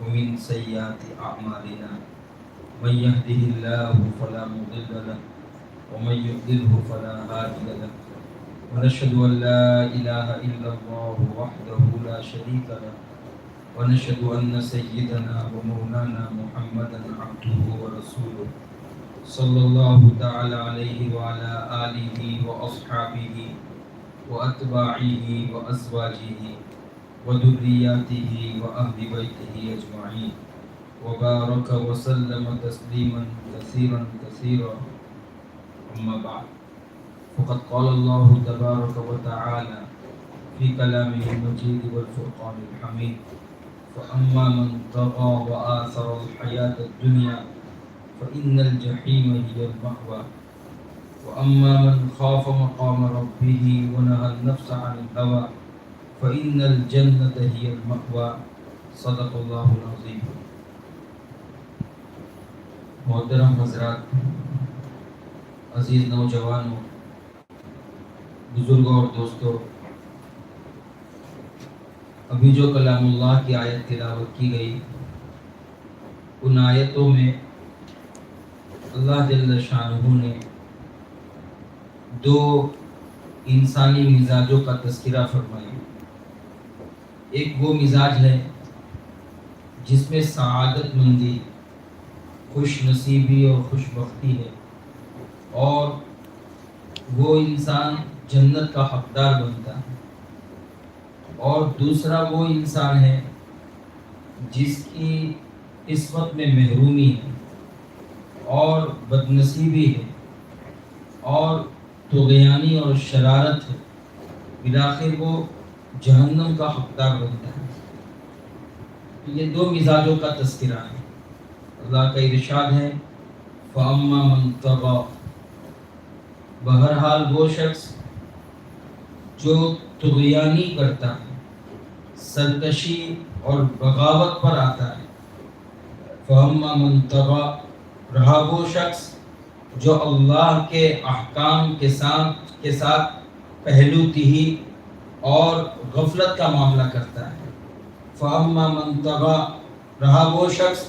ومن سيئات أعمالنا من يهده الله فلا مضل له ومن يضلله فلا هادي له ونشهد أن لا إله إلا الله وحده لا شريك له ونشهد أن سيدنا ومولانا محمدا عبده ورسوله صلى الله تعالى عليه وعلى آله وأصحابه وأتباعه وأزواجه وذرياته وأهل بيته أجمعين وبارك وسلم تسليما كثيرا كثيرا. أما بعد فقد قال الله تبارك وتعالى في كلامه المجيد والفرقان الحميد فأما من طغى وآثر الحياة الدنيا فإن الجحيم هي المأوى وأما من خاف مقام ربه ونهى النفس عن الهوى فإن الجنة هي المأوى. صدق اللہ العظیم. محترم حضرات، عزیز نوجوانوں، بزرگوں اور دوستوں، ابھی جو کلام اللہ کی آیت تلاوت کی گئی، ان آیتوں میں اللہ جل شانہ نے دو انسانی مزاجوں کا تذکرہ فرمایا. ایک وہ مزاج ہے جس میں سعادت مندی، خوش نصیبی اور خوش بختی ہے، اور وہ انسان جنت کا حقدار بنتا ہے. اور دوسرا وہ انسان ہے جس کی قسمت میں محرومی ہے اور بدنصیبی ہے اور طغیانی اور شرارت ہے، بالآخر وہ جہنم کا حقدار بنتا ہے. یہ دو مزاجوں کا تذکرہ ہے. اللہ کا ارشاد ہے فَأَمَّا مَن طَغَىٰ، بہرحال وہ شخص جو طغیانی کرتا ہے، سرکشی اور بغاوت پر آتا ہے. فَأَمَّا مَن طَغَىٰ، رہا وہ شخص جو اللہ کے احکام کے ساتھ پہلو تہی اور غفلت کا معاملہ کرتا ہے. فَأَمَّا مَن طَغَىٰ، رہا وہ شخص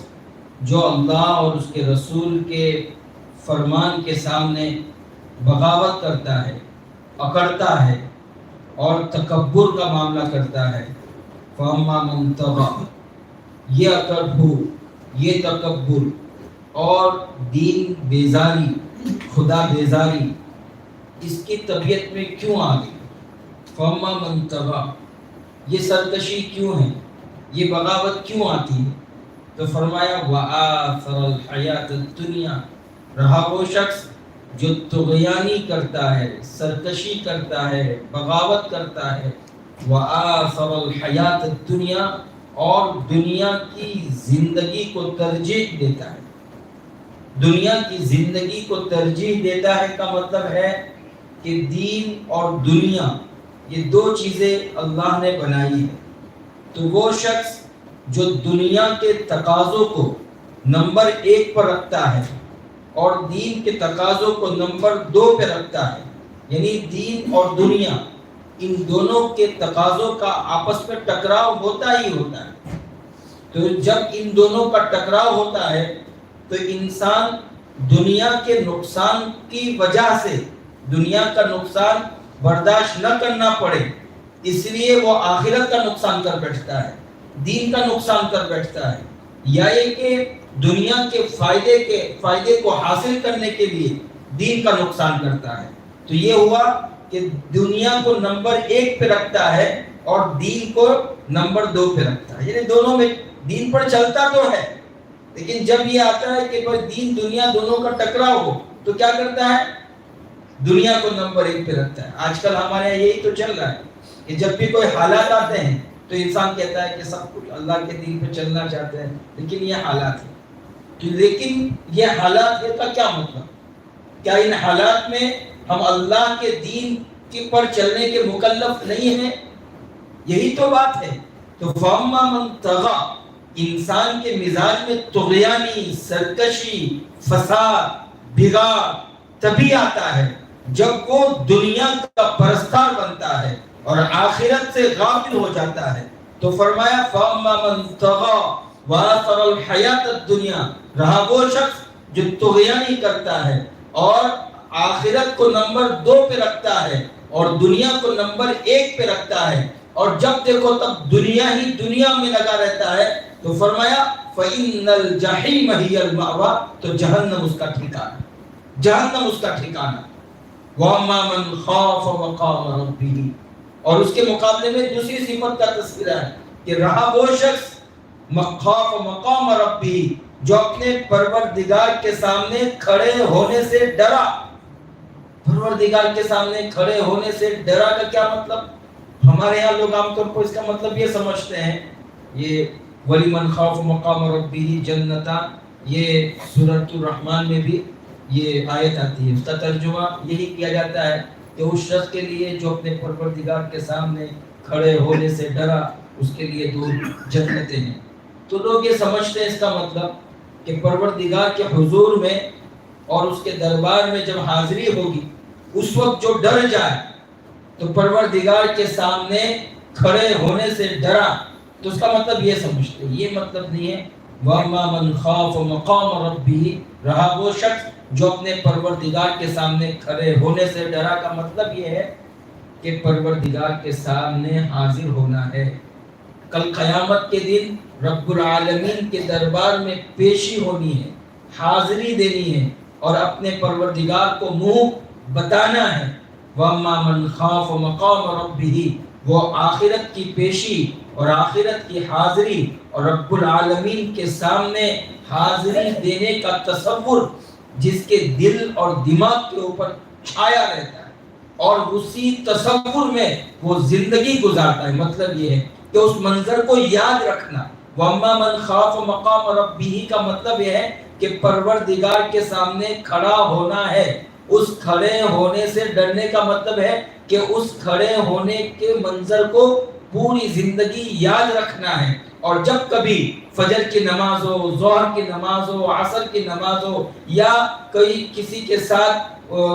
جو اللہ اور اس کے رسول کے فرمان کے سامنے بغاوت کرتا ہے، اکڑتا ہے اور تکبر کا معاملہ کرتا ہے. فَأَمَّا مَن طَغَىٰ، یہ اکڑ ہو، یہ تکبر اور دین بیزاری، خدا بیزاری اس کی طبیعت میں کیوں آ گئی؟ فَأَمَّا مَن طَغَىٰ، یہ سرکشی کیوں ہے، یہ بغاوت کیوں آتی ہے؟ تو فرمایا وَآثَرَ الْحَيَاةَ الدُّنْيَا، رہا وہ شخص جو طغیانی کرتا ہے، سرکشی کرتا ہے، بغاوت کرتا ہے. وَآثَرَ الْحَيَاةَ الدُّنْيَا، اور دنیا کی زندگی کو ترجیح دیتا ہے. دنیا کی زندگی کو ترجیح دیتا ہے کا مطلب ہے کہ دین اور دنیا یہ دو چیزیں اللہ نے بنائی ہے. تو وہ شخص جو دنیا کے تقاضوں کو نمبر 1 پر رکھتا ہے اور دین کے تقاضوں کو نمبر 2 پہ رکھتا ہے، یعنی دین اور دنیا ان دونوں کے تقاضوں کا آپس میں ٹکراؤ ہوتا ہی ہوتا ہے. تو جب ان دونوں کا ٹکراؤ ہوتا ہے تو انسان دنیا کے نقصان کی وجہ سے دنیا کا نقصان برداشت نہ کرنا پڑے، اس لیے وہ آخرت کا نقصان کر بیٹھتا ہے، دین کا نقصان کر بیٹھتا ہے، یا یہ کہ دنیا کے فائدے کو حاصل کرنے کے لیے دین کا نقصان کرتا ہے. تو یہ ہوا کہ دنیا کو نمبر 1 پہ رکھتا ہے اور دین کو نمبر 2 پہ رکھتا ہے. یعنی دونوں میں دین پر چلتا تو ہے، لیکن جب یہ آتا ہے کہ بھائی دین دنیا دونوں کا ٹکراؤ ہو تو کیا کرتا ہے؟ دنیا کو نمبر 1 پہ رکھتا ہے. آج کل ہمارے یہاں یہی تو چل رہا ہے کہ جب بھی کوئی حالات آتے ہیں تو انسان کہتا ہے کہ سب کچھ اللہ کے دین پہ چلنا چاہتے ہیں، لیکن یہ حالات ہیں. لیکن یہ حالات ہے کا کیا مطلب؟ کیا ان حالات میں ہم اللہ کے دین پر چلنے کے مکلف نہیں ہیں؟ یہی تو بات ہے. تو فَأَمَّا مَن طَغَىٰ، انسان کے مزاج میں طغیانی، سرکشی، فساد، بگاڑ تبھی آتا ہے جب وہ دنیا کا پرستار بنتا ہے اور آخرت سے غافل ہو جاتا ہے. تو فرمایا فَأَمَّا مَن طَغَىٰ، وآثر الحیات الدنیا، رہا وہ شخص جو طغیانی کرتا ہے اور آخرت کو نمبر 2 پہ رکھتا ہے اور دنیا کو نمبر 1 پہ رکھتا ہے، اور جب دیکھو تب دنیا ہی دنیا میں لگا رہتا ہے، تو فرمایا فَإِنَّ الْجَحِيمَ هِيَ الْمَأْوَىٰ، تو جہنم اس کا ٹھکانہ، جہنم اس کا ٹھکانہ۔ وَأَمَّا مَنْ خَافَ مَقَامَ رَبِّهِ، اور اس کے مقابلے میں دوسری صفت کا تذکرہ ہے کہ رہا وہ شخص خاف مقام ربی، جو اپنے پروردگار کے سامنے کھڑے ہونے سے ڈرا۔ پروردگار کے سامنے کھڑے ہونے سے ڈرا کا کیا مطلب؟ ہمارے یہاں لوگ عام طور پر اس کا مطلب یہ سمجھتے ہیں، یہ وَلِمَنْ خَافَ مَقَامَ رَبِّهِ جَنَّتَانِ، یہ سورۃ الرحمن میں بھی یہ آیت آتی ہے، اس کا ترجمہ یہی کیا جاتا ہے کہ اس شخص کے لیے جو اپنے پروردگار کے سامنے کھڑے ہونے سے ڈرا، اس کے لیے 2 جنتیں ہیں۔ تو لوگ یہ سمجھتے ہیں اس کا مطلب کہ پروردگار کے حضور میں اور اس کے دربار میں جب حاضری ہوگی، اس وقت جو ڈر جائے تو پروردگار کے سامنے کھڑے ہونے سے ڈرا، تو اس کا مطلب یہ سمجھتے ہیں۔ یہ مطلب نہیں ہے۔ وَأَمَّا مَنْ خَافَ مَقَامَ رَبِّهِ، رہا وہ شخص جو اپنے پروردگار کے سامنے کھڑے ہونے سے ڈرا کا مطلب یہ ہے کہ پروردگار کے سامنے حاضر ہونا ہے۔ کل قیامت کے دن رب العالمین کے دربار میں پیشی ہونی ہے، حاضری دینی ہے اور اپنے پروردگار کو منہ بتانا ہے۔ وَأَمَّا مَنْ خَافَ مَقَامَ رَبِّهِ، وہ آخرت کی پیشی اور آخرت کی حاضری اور رب العالمین کے سامنے حاضری دینے کا تصور جس کے دل اور دماغ کے اوپر چھایا رہتا ہے اور اسی تصور میں وہ زندگی گزارتا ہے، مطلب یہ ہے کہ اس منظر کو یاد رکھنا۔ وَأَمَّا مَنْ خَافَ مَقَامَ رَبِّهِ کا مطلب یہ ہے کہ پروردگار کے سامنے کھڑا ہونا ہے۔ اس کھڑے ہونے سے ڈرنے کا مطلب ہے کہ اس کھڑے ہونے کے منظر کو پوری زندگی یاد رکھنا ہے، اور جب کبھی فجر کی نماز ہو، ظہر کی نماز ہو، عصر کی نماز ہو، یا کوئی کسی کے ساتھ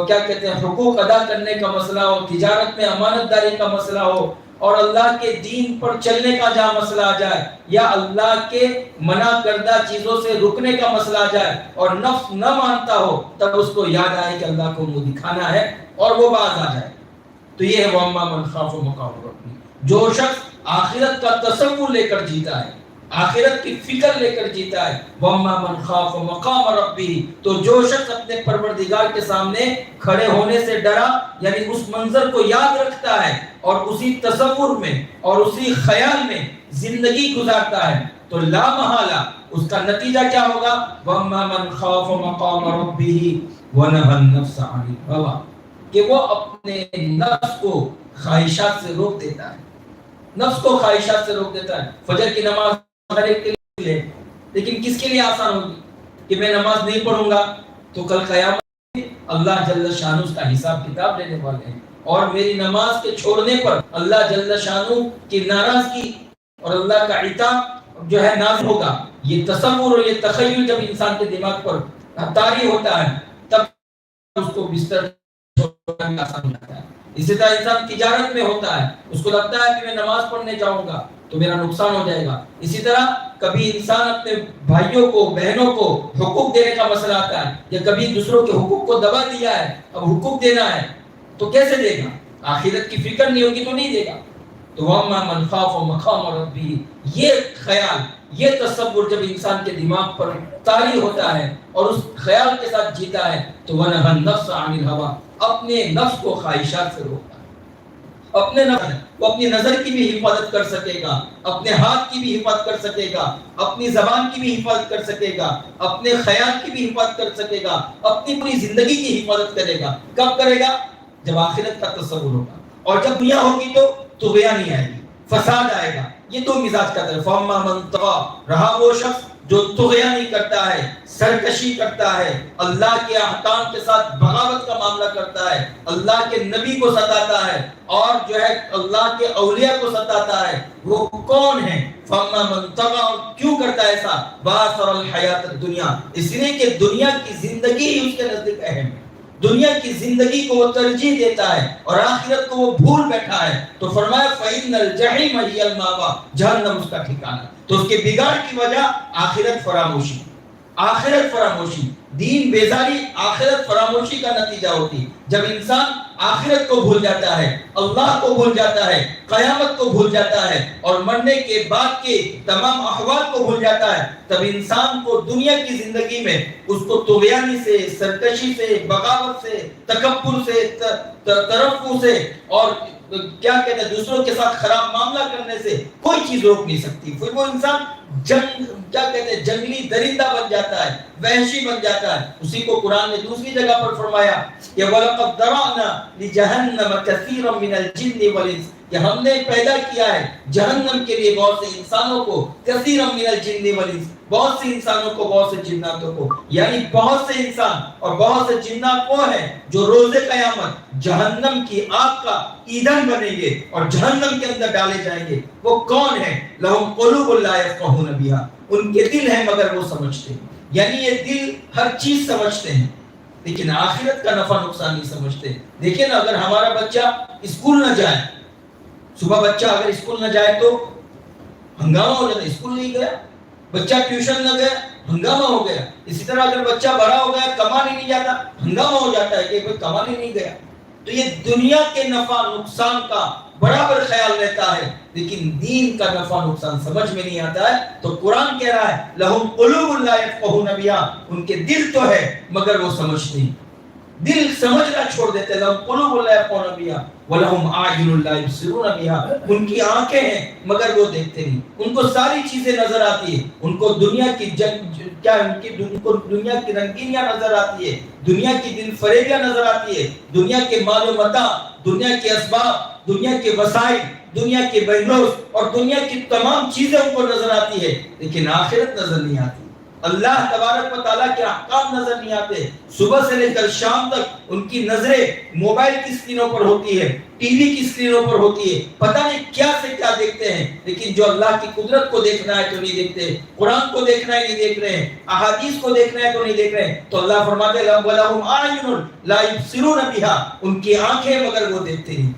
کیا کہتے ہیں حقوق ادا کرنے کا مسئلہ ہو، تجارت میں امانت داری کا مسئلہ ہو، اور اللہ کے دین پر چلنے کا جہاں مسئلہ آ جائے، یا اللہ کے منع کردہ چیزوں سے رکنے کا مسئلہ آ جائے اور نفس نہ مانتا ہو، تب اس کو یاد آئے کہ اللہ کو منہ دکھانا ہے اور وہ باز آ جائے۔ تو یہ ہے وَأَمَّا مَنْ خَافَ مَقَامَ رَبِّهِ، جو شخص آخرت کا تصور لے کر جیتا ہے، آخرت کی فکر لے کر جیتا ہے۔ وَأَمَّا مَنْ خَافَ مَقَامَ رَبِّهِ، تو جو شخص اپنے پروردگار کے سامنے کھڑے ہونے سے ڈرا، یعنی اس منظر کو یاد رکھتا ہے اور اسی تصور میں اور اسی خیال میں زندگی گزارتا ہے، تو لا محالہ اس کا نتیجہ کیا ہوگا؟ وَأَمَّا مَنْ خَافَ مَقَامَ رَبِّهِ وَنَهَى النَّفْسَ عَنِ الْهَوَىٰ، کہ وہ اپنے نفس کو خواہشات سے روک دیتا ہے، نفس کو خواہشات سے روک دیتا ہے۔ فجر کی نماز ہر ایک کے لیے، لیکن کس کے لیے آسان ہوگی کہ میں نماز نہیں پڑھوں گا تو کل قیامت میں اللہ جل شانہ اس کا حساب کتاب لینے والے ہیں، اور میری نماز کے چھوڑنے پر اللہ جل شانہ کی ناراضگی اور اللہ کا عتاب جو ہے نازل ہوگا۔ یہ تصور اور یہ تخیل جب انسان کے دماغ پر طاری ہوتا ہے، تب اس کو بستر چھوڑنا آسان ہوتا ہے۔ اسی طرح انسان تجارت میں ہوتا ہے، اس کو لگتا ہے کہ میں نماز پڑھنے جاؤں گا تو میرا نقصان ہو جائے گا۔ اسی طرح کبھی انسان اپنے بھائیوں کو، بہنوں کو حقوق دینے کا مسئلہ آتا ہے، یا کبھی دوسروں کے حقوق کو دبا دیا ہے، اب حقوق دینا ہے تو کیسے دے گا؟ آخرت کی فکر نہیں ہوگی تو نہیں دے گا۔ تو وَأَمَّا مَنْ خَافَ مَقَامَ رَبِّهِ، یہ خیال، یہ تصور جب انسان کے دماغ پر طاری ہوتا ہے اور اس خیال کے ساتھ جیتا ہے، تو وَنَهَى النَّفْسَ عَنِ الْهَوَىٰ، اپنے نفس کو خواہشات سے روکتا ہے۔ اپنے نفس، وہ اپنی نظر کی بھی حفاظت کر سکے گا، اپنے ہاتھ کی بھی حفاظت کر سکے گا، اپنی زبان کی بھی حفاظت کر سکے گا، اپنے خیال کی بھی حفاظت کر سکے گا، اپنی پوری زندگی کی حفاظت کرے گا۔ کب کرے گا؟ جب آخرت کا تصور ہوگا، اور جب دنیا ہوگی تو طغیانی آئے گی، فساد آئے گا۔ یہ دو مزاج کا طرف، فَأَمَّا مَنْ طَغَىٰ، رہا وہ شخص جو طغیانی کرتا ہے، سرکشی کرتا ہے، اللہ کے احکام کے ساتھ بغاوت کا معاملہ کرتا ہے، اللہ کے نبی کو ستاتا ہے اور جو ہے اللہ کے اولیاء کو ستاتا ہے، وہ کون ہے؟ فَأَمَّا مَنْ طَغَىٰ، اور کیوں کرتا ہے ایسا؟ وَآثَرَ الْحَیَاةَ الدُّنْیَا، اس لیے کہ دنیا کی زندگی ہی اس کے نزدیک اہم ہے، دنیا کی زندگی کو وہ ترجیح دیتا ہے اور آخرت کو وہ بھول بیٹھا ہے، تو فرمایا فَإِنَّ الْجَحِيمَ هِيَ الْمَأْوَىٰ، جہنم اس کا ٹھکانہ۔ تو اس کے بگاڑ کی وجہ آخرت فراموشی، آخرت فراموشی، دین بیزاری آخرت فراموشی کا نتیجہ ہوتی۔ جب انسان آخرت کو بھول جاتا ہے، اللہ کو بھول جاتا ہے، قیامت کو بھول جاتا ہے اور مرنے کے بعد کے تمام احوال کو بھول جاتا ہے، تب انسان کو دنیا کی زندگی میں اس کو طغیانی سے، سرکشی سے، بغاوت سے، تکبر سے، ترفع سے اور کیا کہتے ہیں دوسروں کے ساتھ خراب معاملہ کرنے سے کوئی چیز روک نہیں سکتی۔ پھر وہ انسان کیا کہتے ہیں جنگلی درندہ بن جاتا ہے، وحشی بن جاتا ہے۔ اسی کو قرآن نے دوسری جگہ پر فرمایا کہ وَلَقَدْ ذَرَأْنَا لِجَهَنَّمَ كَثِيرًا مِنَ الْجِنِّ وَالْإِنسِ، کہ ہم نے پیدا کیا ہے جہنم کے لیے بہت سے انسانوں کو، كَثِيرًا مِنَ الْجِنِّ وَالْإِنسِ، بہت سے انسانوں کو، بہت سے جناتوں کو، یعنی بہت سے انسان اور بہت سے جنات وہ ہیں جو روز قیامت جہنم کی آگ کا ایندھن بنیں گے اور جہنم کے اندر ڈالے جائیں گے۔ وہ کون ہیں؟ لَهُمْ قُلُوبٌ لَا يَفْقَهُونَ بِهَا، ان کے دل ہیں مگر وہ سمجھتے ہیں، یعنی یہ دل ہر چیز سمجھتے ہیں لیکن آخرت کا نفع نقصان نہیں سمجھتے۔ دیکھیں نا، اگر ہمارا بچہ اسکول نہ جائے، صبح بچہ اگر اسکول نہ جائے تو ہنگامہ ہو جاتا ہے، اسکول نہیں گیا، بچہ ٹیوشن نہ گیا، ہنگامہ ہو گیا۔ اسی طرح اگر بچہ بڑا ہو گیا، کمانے نہیں جاتا، ہنگامہ ہو جاتا ہے کہ کوئی کمانے نہیں گیا۔ تو یہ دنیا کے نفع نقصان کا برابر خیال رہتا ہے لیکن دین کا نفع نقصان سمجھ میں نہیں آتا ہے۔ تو قرآن کہہ رہا ہے لَهُمْ قُلُوبٌ لَا يَفْقَهُونَ بِهَا، ان کے دل تو ہے مگر وہ سمجھتے نہیں، دل سمجھنا چھوڑ دیتے۔ لَهُمْ قُلُوبٌ لَا يَفْقَهُونَ بِهَا وَلَهُمْ أَعْيُنٌ لَا يُبْصِرُونَ بِهَا، ان کی آنکھیں ہیں مگر وہ دیکھتے نہیں، ان کو ساری چیزیں نظر آتی ہے، ان کو دنیا کی ان کو دنیا کی رنگینیاں نظر آتی ہے، دنیا کی دل فریبیاں نظر آتی ہے، دنیا کے مال و متاع، دنیا کے اسباب، دنیا کے وسائل، دنیا کے بہلوز اور دنیا کی تمام چیزیں ان کو نظر آتی ہے لیکن آخرت نظر نہیں آتی، اللہ تبارک و تعالیٰ کے احکام نظر نہیں آتے۔ صبح سے لے کر شام تک ان کی نظریں موبائل کی اسکرینوں پر ہوتی ہے، ٹی وی کی اسکرینوں پر ہوتی ہے، پتہ نہیں کیا سے کیا دیکھتے ہیں لیکن جو اللہ کی قدرت کو دیکھنا ہے تو نہیں دیکھتے، قرآن کو دیکھنا ہے نہیں دیکھ رہے ہیں، احادیث کو دیکھنا ہے تو نہیں دیکھ رہے ہیں۔ تو اللہ فرماتے ہیں وَلَهُمْ أَعْيُنٌ لَا يُبْصِرُونَ بِهَا، ان کی آنکھیں مگر وہ دیکھتے نہیں،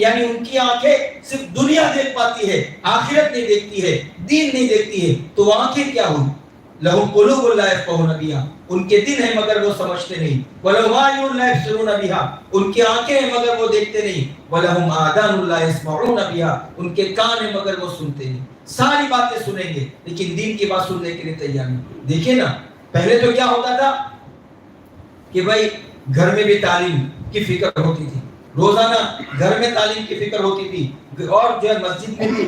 یعنی ان کی آنکھیں صرف دنیا دیکھ پاتی ہے، آخرت نہیں دیکھتی ہے، دین نہیں دیکھتی ہے۔ تو وہ آنکھیں کیا ہوئی؟ لَهُمْ قُلُوبٌ لَا يَفْقَهُونَ بِهَا، ان کے دل ہیں مگر وہ سمجھتے نہیں، وَلَهُمْ أَعْيُنٌ لَا يُبْصِرُونَ بِهَا، ان کی آنکھیں ہیں مگر وہ دیکھتے نہیں، وَلَهُمْ آذَانٌ لَا يَسْمَعُونَ بِهَا، ان کے کان ہیں مگر وہ سنتے نہیں۔ ساری باتیں سنیں گے لیکن دین کی بات سننے کے لیے تیار نہیں۔ دیکھیں نا، پہلے تو کیا ہوتا تھا کہ بھائی گھر میں بھی تعلیم کی فکر ہوتی تھی، روزانہ گھر میں تعلیم کی فکر ہوتی تھی اور جو ہے مسجد میں بھی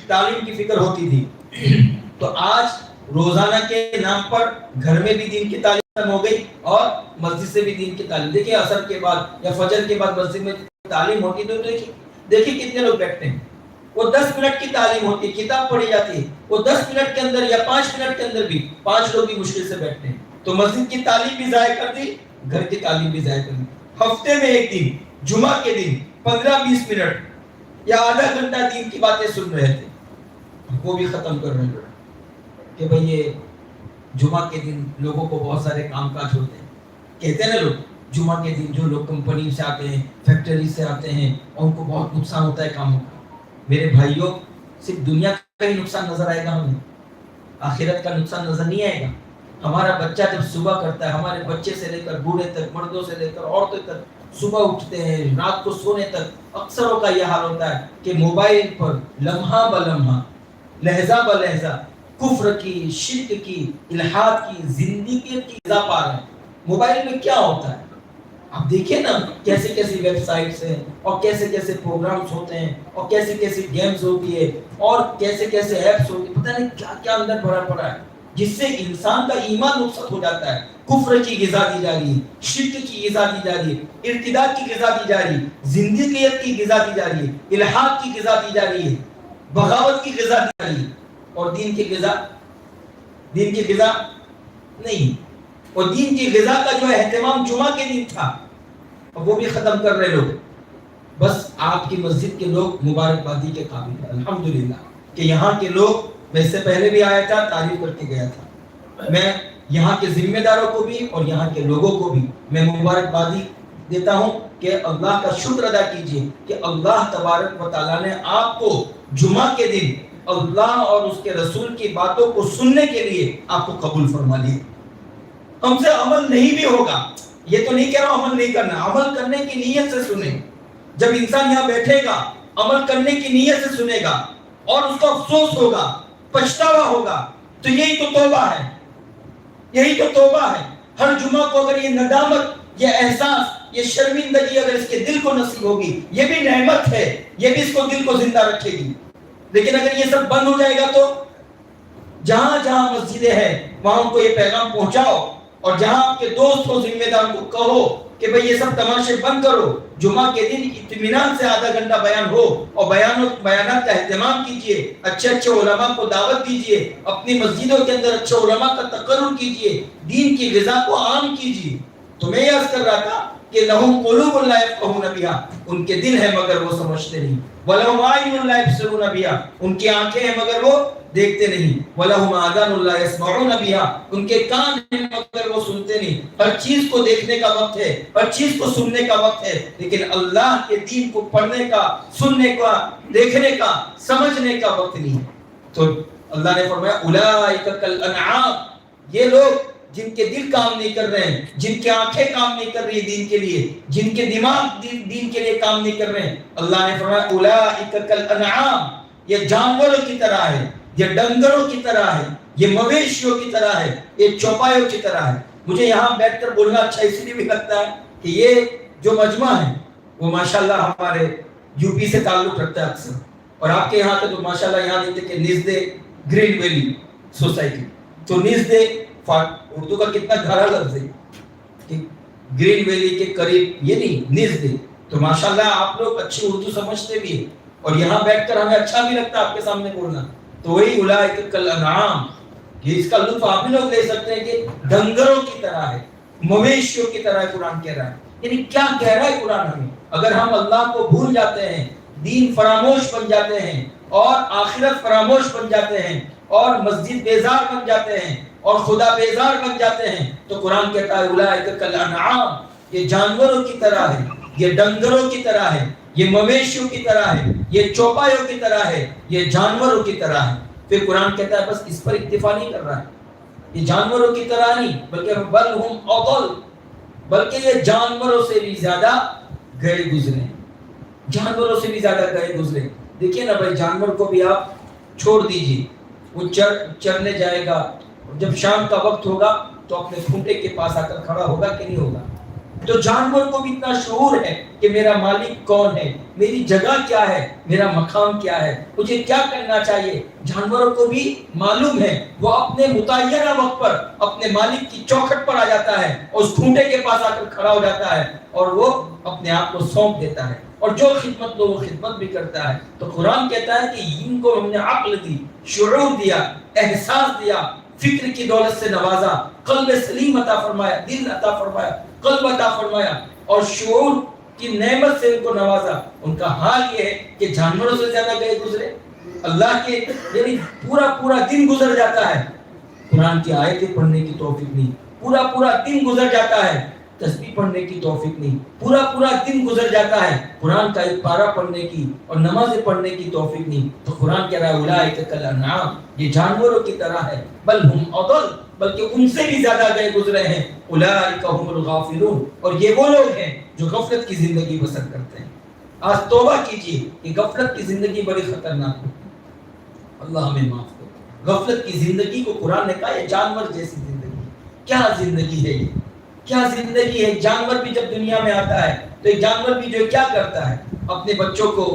تعلیم کی فکر ہوتی تھی۔ تو آج روزانہ کے نام پر گھر میں بھی دین کی تعلیم ہو گئی اور مسجد سے بھی دین کی تعلیم۔ دیکھیں عصر کے بعد یا فجر کے بعد مسجد میں تعلیم ہوتی تو دیکھیں کتنے لوگ بیٹھتے ہیں، وہ 10 منٹ کی تعلیم ہوتی ہے، کتاب پڑھی جاتی ہے، وہ 10 منٹ کے اندر یا 5 منٹ کے اندر بھی 5 لوگ بھی مشکل سے بیٹھتے ہیں۔ تو مسجد کی تعلیم بھی ضائع کر دی، گھر کی تعلیم بھی ضائع کر دی۔ ہفتے میں ایک دن، جمعہ کے دن 15-20 منٹ یا آدھا گھنٹہ دین کی باتیں سن رہے تھے، وہ بھی ختم کر رہے ہیں کہ بھئی یہ جمعہ کے دن لوگوں کو بہت سارے کام کاج ہوتے ہیں۔ کہتے ہیں نا لوگ جمعہ کے دن جو لوگ کمپنی سے آتے ہیں، فیکٹری سے آتے ہیں، ان کو بہت نقصان ہوتا ہے کاموں کا۔ میرے بھائیوں، صرف دنیا کا ہی نقصان نظر آئے گا ہمیں، آخرت کا نقصان نظر نہیں آئے گا۔ ہمارا بچہ جب صبح کرتا ہے، ہمارے بچے سے لے کر بوڑھے تک، مردوں سے لے کر عورتوں تک، صبح اٹھتے ہیں رات کو سونے تک اکثروں کا یہ حال ہوتا ہے کہ موبائل پر لمحہ بلمحہ، لہجہ بلہجہ کفر کی، شرک کی، الحاد کی، زندگی کی غذا پا رہے ہیں۔ موبائل میں کیا ہوتا ہے آپ دیکھیں نا، کیسے کیسی ویب سائٹس ہیں اور کیسے کیسے پروگرامز ہوتے ہیں اور کیسے کیسی گیمز ہوتی ہے اور کیسے کیسے ایپس ہوتی ہے، پتہ نہیں کیا کیا اندر بھرا پڑا ہے جس سے انسان کا ایمان نقصان ہو جاتا ہے۔ کفر کی غذا دی جا رہی ہے، شرک کی غذا دی جا رہی ہے، ارتداد کی غذا دی جا رہی ہے، زندگیت کی غذا دی جا رہی ہے، الحاد کی غذا دی جا رہی ہے، بغاوت کی غذا دی جا رہی ہے، اور دین کی غذا نہیں۔ اور دین کی غذا کا جو اہتمام جمعہ کے دن تھا اور وہ بھی ختم کر رہے لوگ۔ بس آپ کی مسجد کے لوگ مبارکبادی کے قابل ہیں الحمدللہ کہ یہاں کے لوگ، میں اس سے پہلے بھی آیا تھا، تعریف کر کے گیا تھا۔ میں یہاں کے ذمہ داروں کو بھی اور یہاں کے لوگوں کو بھی میں مبارکبادی دیتا ہوں کہ اللہ کا شکر ادا کیجئے کہ اللہ تبارک و تعالیٰ نے آپ کو جمعہ کے دن اللہ اور اس کے رسول کی باتوں کو سننے کے لیے آپ کو قبول فرما لیا. ہم سے عمل نہیں بھی ہوگا, یہ تو نہیں کہہ رہا ہوں عمل نہیں کرنا, عمل کرنے کی نیت سے سنیں. جب انسان یہاں بیٹھے گا عمل کرنے کی نیت سے سنے گا اور اس کو افسوس ہوگا, پچھتاوا ہوگا, تو یہی تو توبہ ہے, یہی تو توبہ ہے. ہر جمعہ کو اگر یہ ندامت, یہ احساس, یہ شرمندگی اگر اس کے دل کو نصیب ہوگی, یہ بھی نعمت ہے, یہ بھی اس کو دل کو زندہ رکھے گی. لیکن اگر یہ سب بند ہو جائے گا تو جہاں جہاں مسجدیں ہیں وہاں ان کو یہ پیغام پہنچاؤ, اور جہاں آپ کے دوست ہو ذمہ دار کو کہو کہ بھئی یہ سب تماشے بند کرو, جمعہ کے دن اطمینان سے آدھا گھنٹہ بیان ہو اور بیانات کا اہتمام کیجئے, اچھے اچھے علماء کو دعوت دیجئے, اپنی مسجدوں کے اندر اچھے علماء کا تقرر کیجئے, دین کی غذا کو عام کیجئے. تو میں یہ عرض کر رہا تھا کہ لہم قلوب لا یفقہون بہا, ان کے دل ہے مگر وہ سمجھتے نہیں. ولہم اعین لا یبصرون بہا, ان کی آنکھیں ہیں مگر وہ دیکھتے نہیں. ولہم آذان لا یسمعون بہا, ان کے کان ہیں مگر وہ سنتے نہیں. ہر چیز کو دیکھنے کا وقت ہے, ہر چیز کو سننے کا وقت ہے, لیکن اللہ کے دین کو پڑھنے کا, سننے کا, دیکھنے کا, سمجھنے کا وقت نہیں ہے. تو اللہ نے فرمایا اولئک کالانعام, یہ لوگ جن کے دل کام نہیں کر رہے ہیں, جن کی آنکھیں کام نہیں کر رہی دین کے لیے, جن کے دماغ دین کے لیے کام نہیں کر رہے ہیں, اللہ نے فرمایا اولئک کالانعام, یہ جانوروں کی طرح ہے, یہ ڈنگروں کی طرح ہے, یہ مویشیوں کی طرح ہے, یہ چوپایوں کی طرح ہے. مجھے یہاں بیٹھ کر بولنا اچھا اس لیے بھی لگتا ہے کہ یہ جو مجمع ہے وہ ماشاءاللہ ہمارے یو پی سے تعلق رکھتا ہے اکثر, اور آپ کے یہاں تو ماشاءاللہ یہاں دیکھتے کہ نژدے گرین ویلی سوسائٹی, تو نژدے اردو کا کتنا گھرا لفظ ہے کہ گرین ویلی کے قریب, یہ نہیں نژدے. تو ماشاءاللہ آپ لوگ اچھی اردو سمجھتے بھی ہیں, اور یہاں بیٹھ کر ہمیں اچھا بھی لگتا ہے آپ کے سامنے بولنا. تو وہی اولئک کالانعام, یہ اس کا لطف آپ بھی لوگ لے سکتے ہیں کہ ڈنگروں کی طرح ہے, مویشیوں کی طرح قرآن کہہ رہا ہے. یعنی کیا کہہ رہا ہے قرآن ہمیں؟ اگر ہم اللہ کو بھول جاتے ہیں, دین فراموش بن جاتے ہیں, اور آخرت فراموش بن جاتے ہیں, اور مسجد بیزار بن جاتے ہیں, اور خدا بیزار بن جاتے ہیں, تو قرآن کہتا ہے اولئک کالانعام, یہ جانوروں کی طرح ہے, یہ ڈنگروں کی طرح ہے, یہ مویشیوں کی طرح ہے, یہ چوپایوں کی طرح ہے, یہ جانوروں کی طرح ہے. پھر قرآن کہتا ہے بس اس پر اکتفا نہیں کر رہا ہے, یہ جانوروں کی طرح نہیں بلکہ بل ہم اضل, بلکہ یہ جانوروں سے بھی زیادہ گئے گزرے, جانوروں سے بھی زیادہ گئے گزرے. دیکھیے نا بھائی, جانور کو بھی آپ چھوڑ دیجیے, وہ چرنے جائے گا, جب شام کا وقت ہوگا تو اپنے کھونٹے کے پاس آ کر کھڑا ہوگا کہ نہیں ہوگا. تو جانور کو بھی اتنا شعور ہے کہ میرا مالک کون ہے, میری جگہ کیا ہے, میرا مقام کیا ہے, مجھے کیا کرنا چاہیے. جانوروں کو بھی معلوم ہے, وہ اپنے متعینہ وقت پر اپنے مالک کی چوکھٹ پر آ جاتا ہے, اور اس کھونٹے کے پاس آ کر کھڑا ہو جاتا ہے, اور وہ اپنے آپ کو سونپ دیتا ہے, اور جو خدمت دو وہ خدمت بھی کرتا ہے. تو قرآن کہتا ہے کہ ان کو ہم نے عقل دی, شعور دیا, احساس دیا, فکر کی دولت سے نوازا, قلب سلیم عطا فرمایا, دل عطا فرمایا, قلب عطا فرمایا, اور شعور کی نعمت سے ان کو نوازا. ان کا حال یہ ہے کہ جانوروں سے زیادہ گئے گزرے. اللہ کے یعنی پورا دن گزر جاتا ہے, قرآن کی آیتیں پڑھنے کی توفیق نہیں, پورا دن گزر جاتا ہے, تسبیح پڑھنے کی توفیق نہیں, پورا دن گزر جاتا ہے, قرآن کا ایک پارہ پڑھنے کی اور نمازیں پڑھنے کی توفیق نہیں. تو قرآن کہہ رہا ہے اولئک کالانعام, یہ جانوروں کی طرح ہے, بل ہم اضل, بلکہ ان سے بھی زیادہ گئے گزرے ہیں. اولئک هم الغافلون, اور یہ وہ لوگ ہیں جو غفلت کی زندگی بسر کرتے ہیں. آج توبہ کیجیے کہ غفلت کی زندگی بڑی خطرناک ہے, اللہ ہمیں معاف کرے. غفلت کی زندگی کو قرآن نے کہا یہ جانور جیسی زندگی. کیا زندگی ہے یہ, کیا زندگی ہے. جانور بھی جب دنیا میں آتا ہے تو ایک جانور بھی جو کیا کرتا ہے, اپنے بچوں کو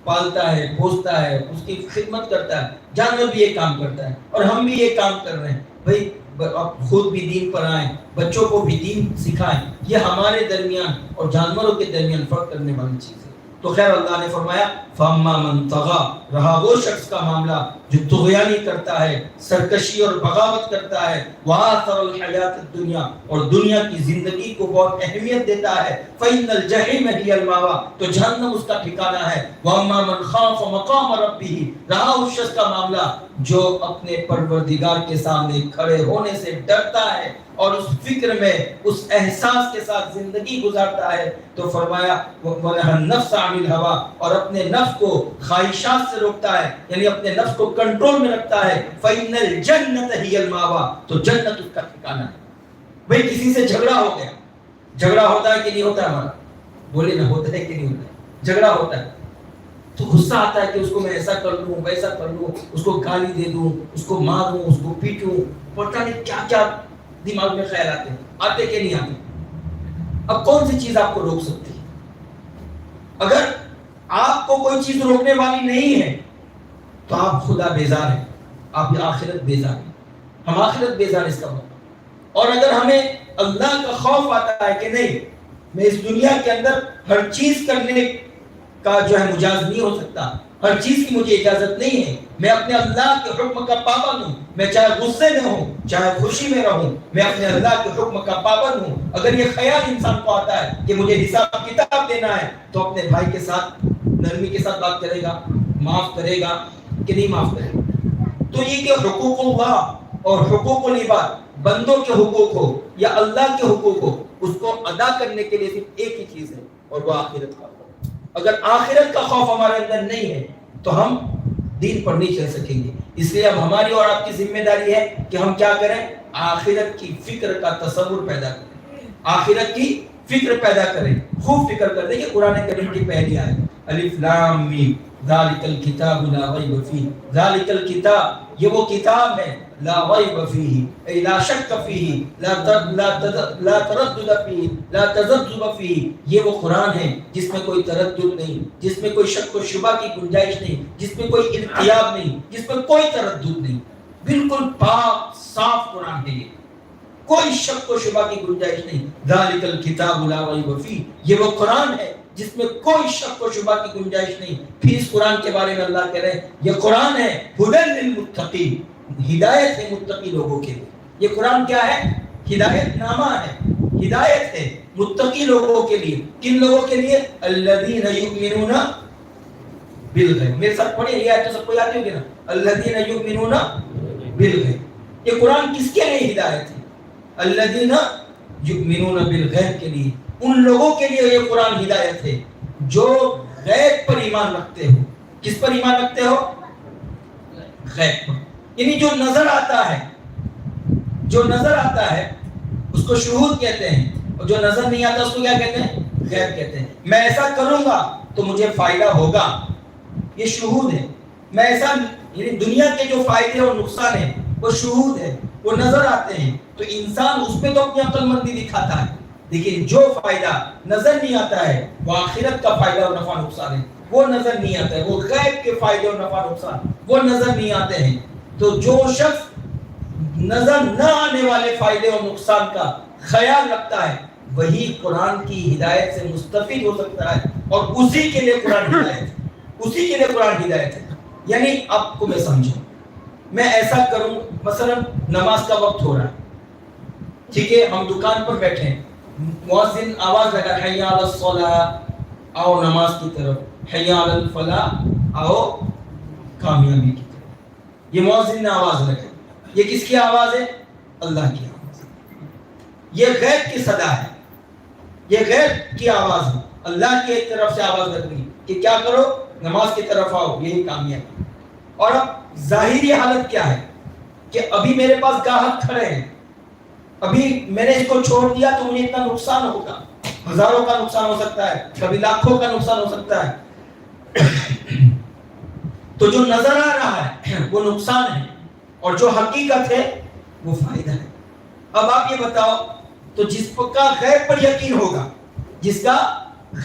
پالتا ہے, پوستا ہے, اس کی خدمت کرتا ہے. جانور بھی یہ کام کرتا ہے, اور ہم بھی یہ کام کر رہے ہیں. بھائی آپ خود بھی دین پر آئیں, بچوں کو بھی دین سکھائیں. یہ ہمارے درمیان اور جانوروں کے درمیان فرق کرنے والی چیز ہے. تو خیر اللہ نے فرمایا فَأَمَّا مَنْ طَغَىٰ, رہا وہ شخص کا معاملہ جو طغیانی کرتا ہے، سرکشی اور بغاوت کرتا ہے، وآثر الحیات الدنیا، اور دنیا کی زندگی کو بہت اہمیت دیتا ہے، فإن الجحیم هی المأوی، تو جہنم اس کا ٹھکانہ ہے، وأما من خاف مقام ربہ، رہا اس شخص کا معاملہ جو اپنے پروردگار کے سامنے کھڑے ہونے سے ڈرتا ہے اور اس فکر میں اس احساس کے ساتھ زندگی گزارتا ہے، تو فرمایا وَنَهَى النَّفْسَ عَنِ الْهَوَىٰ، اور اپنے نفس کو خواہشات سے روکتا ہے، یعنی اپنے نفس کو کنٹرول میں رکھتا ہے، فَإِنَّ الْجَنَّةَ هِيَ الْمَأْوَىٰ، تو جنت اس کا ٹھکانہ ہے۔ بھئی کسی سے جھگڑا ہو گیا، جھگڑا ہوتا ہے کہ نہیں ہوتا ہے ہمارا؟ بولے نہ، ہوتا ہے کہ نہیں ہوتا ہے؟ جھگڑا ہوتا ہے تو غصہ آتا ہے کہ اس کو میں ایسا کر لوں، ویسا کر لوں، اس کو گالی دے دوں، اس کو ماروں، اس کو پیٹوں، پتہ نہیں کیا کیا دماغ میں خیال آتے کہ نہیں آتے؟ اب کون سی چیز آپ کو روک سکتی ہے؟ اگر آپ کو کوئی چیز روکنے والی نہیں ہے تو آپ خدا بیزار ہیں، آپ آخرت بیزار ہیں، ہم آخرت بیزار اس کا مطلب۔ اور اگر ہمیں اللہ کا خوف آتا ہے کہ نہیں، میں اس دنیا کے اندر ہر چیز کرنے کا جو ہے مجاز نہیں ہو سکتا، ہر چیز کی مجھے اجازت نہیں ہے، میں اپنے اللہ کے حکم کا پابند ہوں، میں چاہے غصے میں ہوں چاہے خوشی میں رہوں، میں اپنے اللہ کے حکم کا پابند ہوں، اگر یہ خیال انسان کو آتا ہے کہ مجھے حساب کتاب دینا ہے، تو اپنے بھائی کے ساتھ نرمی کے ساتھ بات کرے گا، معاف کرے گا کہ نہیں معاف کرے گا؟ تو یہ کہ حقوق اللہ اور حقوق العباد، بندوں کے حقوق ہو یا اللہ کے حقوق ہو، اس کو ادا کرنے کے لیے صرف ایک ہی چیز ہے، اور وہ آخرت کا خوف۔ اگر آخرت کا خوف ہمارے اندر نہیں ہے تو ہم دین پر نہیں چل سکیں گے۔ اس لیے اب ہماری اور آپ کی ذمہ داری ہے کہ ہم کیا کریں؟ آخرت کی فکر کا تصور پیدا کریں، آخرت کی فکر پیدا کریں، خوب فکر کر دیں کہ قرآن کریم کی پہلی آیت الف لام میم ذالک الکتاب لا ریب فیہ، ذالک الکتاب، یہ وہ کتاب ہے، لا ریب فیہ ای لا شک فیہ، لا تردد فیہ، لا تذبذب فیہ، یہ وہ قرآن ہے جس میں کوئی تردد نہیں، جس میں کوئی شک و شبہ کی گنجائش نہیں، جس میں کوئی ارتیاب نہیں، جس میں کوئی تردد نہیں، بالکل پاک صاف قرآن ہے، یہ کوئی شک و شبہ کی گنجائش نہیں۔ ذالک الکتاب لا ریب فیہ، یہ وہ قرآن ہے جس میں کوئی شک و شبہ کی گنجائش نہیں۔ پھر اس قرآن کے بارے میں اللہ کہہ رہے ہیں یہ قرآن ہے ھدی للمتقین، ہدایت ہے متقی لوگوں کے لیے۔ یہ قرآن کیا ہے؟ ہدایت نامہ ہے، ہدایت ہے متقی لوگوں کے لیے۔ کن لوگوں کے لیے؟ الذین یؤمنون بالغیب، میرے ساتھ پڑھیں، یہ آیت تو سب کو یاد ہوگی نا، الذین یؤمنون بالغیب۔ یہ قرآن کس کے لیے ہدایت ہے؟ الذین یؤمنون بالغیب کے لیے، ان لوگوں کے لیے یہ قرآن ہدایت ہے جو غیب پر ایمان رکھتے ہو۔ کس پر ایمان رکھتے ہو؟ غیب پر، یعنی جو نظر آتا ہے، جو نظر آتا ہے اس کو شہود کہتے ہیں، اور جو نظر نہیں آتا اس کو کیا کہتے ہیں؟ غیب کہتے ہیں۔ میں ایسا کروں گا تو مجھے فائدہ ہوگا، یہ شہود ہے۔ میں ایسا، یعنی دنیا کے جو فائدے اور نقصان ہیں وہ شہود ہے، وہ نظر آتے ہیں، تو انسان اس پہ تو اپنی عقل مندی دکھاتا ہے، لیکن جو فائدہ نظر نہیں آتا ہے وہ آخرت کا فائدہ اور نفع نقصان ہے، وہ نظر نہیں آتا ہے، وہ غیب کے فائدے اور نفع نقصان وہ نظر نہیں آتے ہیں۔ تو جو شخص نظر نہ آنے والے فائدے اور نقصان کا خیال رکھتا ہے وہی قرآن کی ہدایت سے مستفید ہو سکتا ہے، اور اسی کے لیے قرآن ہدایت ہے، اسی کے لیے قرآن ہدایت ہے۔ یعنی آپ کو میں سمجھوں، میں ایسا کروں، مثلا نماز کا وقت ہو رہا ہے، ٹھیک ہے، ہم دکان پر بیٹھے ہیں، مؤذن آواز لگا حی علی الصلاۃ، آؤ نماز کی طرف، حی علی الفلاح، آؤ کامیابی کی طرف۔ یہ مؤذن نے آواز لگائی، یہ کس کی آواز ہے؟ اللہ کی آواز ہے، یہ غیب کی صدا ہے، یہ غیب کی آواز ہے، اللہ کی ایک طرف سے آواز لگ رہی کہ کیا کرو، نماز کی طرف آؤ، یہی کامیابی۔ اور اب ظاہری حالت کیا ہے کہ ابھی میرے پاس گاہک کھڑے ہیں، ابھی میں نے اس کو چھوڑ دیا تو مجھے اتنا نقصان ہوگا، ہزاروں کا نقصان ہو سکتا ہے، کبھی لاکھوں کا نقصان ہو سکتا ہے۔ تو جو نظر آ رہا ہے وہ نقصان ہے، اور جو حقیقت ہے وہ فائدہ ہے۔ اب آپ یہ بتاؤ، تو جس کا غیب پر یقین ہوگا، جس کا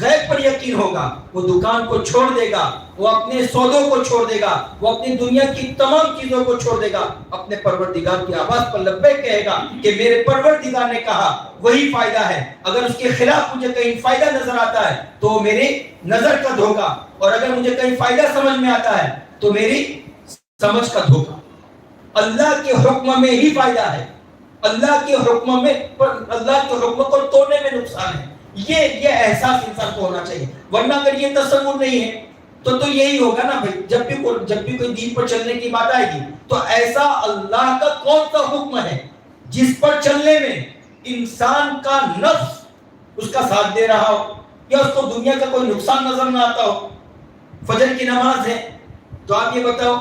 غیب پر یقین ہوگا، وہ دکان کو چھوڑ دے گا، وہ اپنے سودوں کو چھوڑ دے گا، وہ اپنی دنیا کی تمام چیزوں کو چھوڑ دے گا، اپنے پروردگار کی آواز پر لبیک کہے گا کہ میرے پروردگار نے کہا وہی فائدہ ہے۔ اگر اس کے خلاف مجھے کہیں فائدہ نظر آتا ہے تو میری نظر کا دھوکا، اور اگر مجھے کہیں فائدہ سمجھ میں آتا ہے تو میری سمجھ کا دھوکہ. اللہ کے حکم میں ہی فائدہ ہے, اللہ کے حکم میں, اللہ کے حکم کو توڑنے میں نقصان ہے. یہ احساس انسان کو ہونا چاہیے. ورنہ اگر یہ تصور نہیں ہے تو یہی ہوگا نا بھائی, جب بھی کوئی دین پر چلنے کی بات آئے گی تو ایسا اللہ کا کون سا حکم ہے جس پر چلنے میں انسان کا نفس اس کا ساتھ دے رہا ہو, یا اس کو دنیا کا کوئی نقصان نظر نہ آتا ہو. فجر کی نماز ہے تو آپ یہ بتاؤ,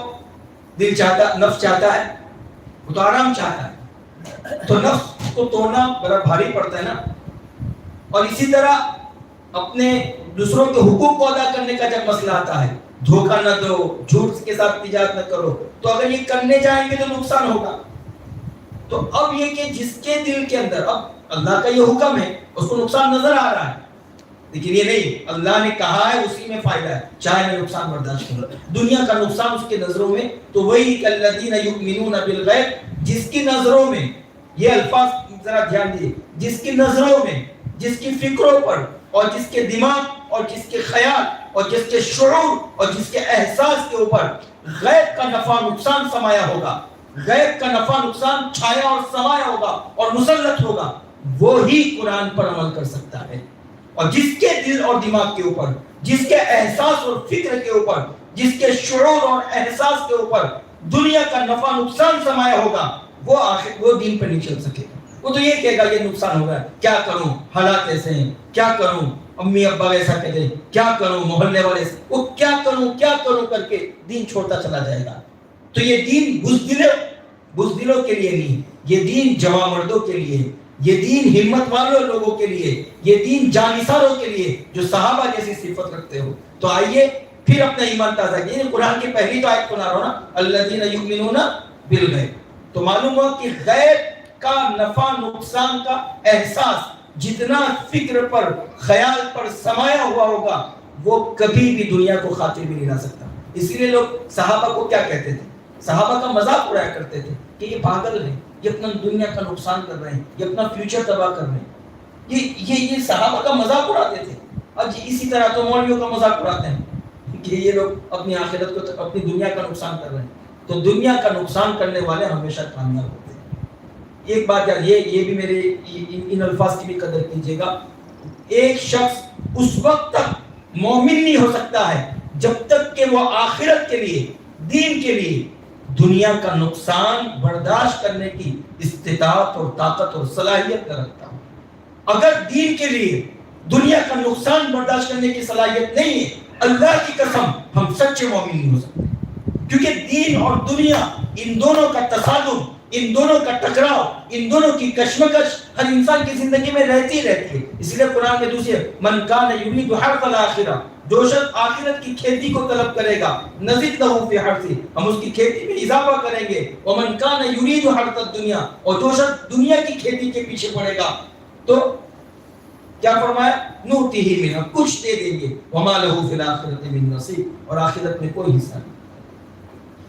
دل چاہتا, نفس چاہتا ہے, وہ تو آرام چاہتا ہے, تو نفس کو توڑنا بڑا بھاری پڑتا ہے نا. اور اسی طرح اپنے دوسروں کے حقوق کو ادا کرنے کا جب مسئلہ آتا ہے, دھوکہ نہ دو, جھوٹ کے ساتھ تجارت نہ کرو, تو اگر یہ کرنے جائیں گے تو نقصان ہوگا. تو اب یہ کہ جس کے دل کے اندر اب اللہ کا یہ حکم ہے اس کو نقصان نظر آ رہا ہے, لیکن یہ نہیں, اللہ نے کہا ہے اسی میں فائدہ ہے, چاہے میں نقصان برداشت کروں. دنیا کا نقصان اس کے نظروں میں تو وہی الذین یؤمنون بالغیب, جس کی نظروں میں, یہ الفاظ ذرا دھیان دیجیے, جس کی نظروں میں, جس کی فکروں پر اور جس کے دماغ اور جس کے خیال اور جس کے شعور اور جس کے احساس کے اوپر غیب کا نفع نقصان سمایا ہوگا, غیب کا نفع نقصان چھایا اور سمایا ہوگا اور مسلط ہوگا, وہی قرآن پر عمل کر سکتا ہے. اور جس کے دل اور دماغ کے اوپر, جس کے احساس اور فکر کے اوپر, جس کے شعور اور احساس کے اوپر دنیا کا نفع نقصان سمایا ہوگا, وہ دین پر نہیں چل سکے گا. وہ تو یہ کہے گا یہ نقصان ہو رہا ہے, کیا کروں, حالات ایسے ہیں, کیا کروں, امی ابا ایسا کہتے ہیں, کیا کروں, محلے والے سے, وہ کیا کروں کر کے دین چھوڑتا چلا جائے گا. تو یہ دین بزدلوں کے لیے نہیں, یہ دین جوان مردوں کے لیے, یہ دین ہمت والوں لوگوں کے لیے, یہ دین جانثاروں کے لیے جو صحابہ جیسی صفت رکھتے ہو. تو آئیے پھر اپنا ایمان تازہ کیجیے. قرآن کی پہلی تو آیت سنا رہا ہوں نا, الذین یؤمنون بالغیب. تو معلوم ہوا کہ غیب کا نفع نقصان کا احساس جتنا فکر پر, خیال پر سمایا ہوا ہوگا, وہ کبھی بھی دنیا کو خاطر بھی نہیں لا سکتا. اسی لیے لوگ صحابہ کو کیا کہتے تھے, صحابہ کا مذاق اڑایا کرتے تھے کہ یہ پاگل ہیں, یہ اپنا دنیا کا نقصان کر رہے ہیں, یہ اپنا فیوچر تباہ کر رہے ہیں. یہ صحابہ کا مذاق اڑاتے تھے. آج اسی طرح تو مولویوں کا مذاق اڑاتے ہیں کہ یہ لوگ اپنی آخرت کو, اپنی دنیا کا نقصان کر رہے ہیں. تو دنیا کا نقصان کرنے والے ہمیشہ کامیاب ہوتے ہیں. ایک بات یاد, یہ بھی میرے ان الفاظ کی بھی قدر کیجیے گا. ایک شخص اس وقت تک مومن نہیں ہو سکتا ہے جب تک کہ وہ آخرت کے لیے, دین کے لیے دنیا کا نقصان برداشت کرنے کی استطاعت اور طاقت اور صلاحیت نہ رکھتا ہو. اگر دین کے لیے دنیا کا نقصان برداشت کرنے کی صلاحیت نہیں ہے, اللہ کی قسم ہم سچے مومن نہیں ہو سکتے. کیونکہ دین اور دنیا, ان دونوں کا تصادم, ان دونوں کا ٹکراؤ, ان دونوں کی کشمکش ہر انسان کی زندگی میں رہتی ہے. اس لیے قرآن میں دوسرے, من کان یرید حرث الآخرہ, جو شخص آخرت کی کھیتی کو طلب کرے گا, نزد لہ فی حرثہ, ہم اس کی کھیتی میں اضافہ کریں گے. ومن کان یرید حرث الدنیا, اور جو شخص دنیا کی کھیتی کے پیچھے پڑے گا تو کیا فرمایا, نؤتیہ منہا, کچھ دے دیں گے. وما لہ فی الآخرۃ من نصیب, اور آخرت میں کوئی حصہ نہیں.